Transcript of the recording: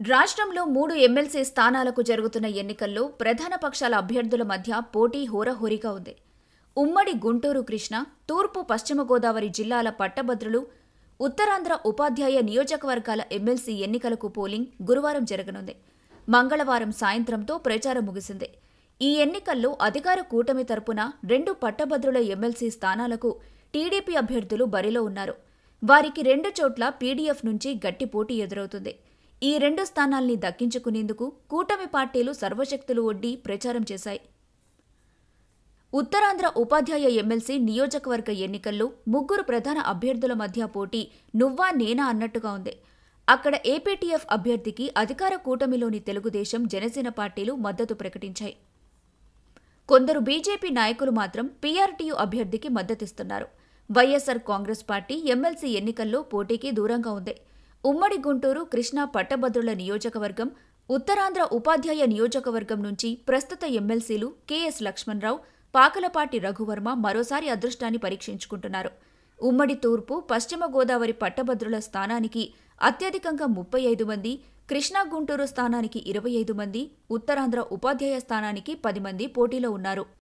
రాష్ట్రంలో 3 ఎమ్మెల్సీ స్థానాలకు జరుగుతున్న ఎన్నికల్లో ప్రధాన పక్షాల అభ్యర్థుల మధ్య పోటీ హోరాహోరీగా ఉంది. ఉమ్మడి గుంటూరు కృష్ణ, తూర్పు పశ్చిమ గోదావరి జిల్లాల పట్టభద్రులు, ఉత్తరాంధ్ర ఉపాధ్యాయ నియోజకవర్గాల ఎమ్మెల్సీ ఎన్నికలకు పోలింగ్ గురువారం జరగనుంది. మంగళవారం సాయంత్రంతో ప్రచారం ముగిసింది. ఈ ఎన్నికల్లో అధికార కూటమి తరపున 2 పట్టభద్రుల ఎమ్మెల్సీ స్థానాలకు టీడీపీ అభ్యర్థులు బరిలో ఉన్నారు. వారికి 2 చోట్ల పీడీఎఫ్ నుంచి గట్టి పోటీ ఎదురవుతుంది. ఈ 2 స్థానాల్ని దక్కించుకునేందుకు కూటమి పార్టీలు సర్వశక్తులు ఒడ్డి ప్రచారం చేశాయి. ఉత్తరాంధ్ర ఉపాధ్యాయ ఎమ్మెల్సీ నియోజకవర్గ ఎన్నికల్లో 3 ప్రధాన అభ్యర్థుల మధ్య పోటీ నువ్వా నేనా అన్నట్టుగా ఉంది. అక్కడ ఏపీటీఎఫ్ అభ్యర్థికి అధికార కూటమిలోని తెలుగుదేశం, జనసేన పార్టీలు మద్దతు ప్రకటించాయి. కొందరు బీజేపీ నాయకులు మాత్రం పీఆర్టీయూ అభ్యర్థికి మద్దతిస్తున్నారు. వైఎస్సార్ కాంగ్రెస్ పార్టీ ఎమ్మెల్సీ ఎన్నికల్లో పోటీకి దూరంగా ఉంది. ఉమ్మడి గుంటూరు కృష్ణా పట్టభద్రుల నియోజకవర్గం, ఉత్తరాంధ్ర ఉపాధ్యాయ నియోజకవర్గం నుంచి ప్రస్తుత ఎమ్మెల్సీలు కెఎస్ లక్ష్మణరావు, పాకలపాటి రఘువర్మ మరోసారి అదృష్టాన్ని పరీక్షించుకుంటున్నారు. ఉమ్మడి తూర్పు పశ్చిమ గోదావరి పట్టభద్రుల స్థానానికి అత్యధికంగా 35 మంది, కృష్ణా గుంటూరు స్థానానికి 25 మంది, ఉత్తరాంధ్ర ఉపాధ్యాయ స్థానానికి 10 మంది పోటీలో ఉన్నారు.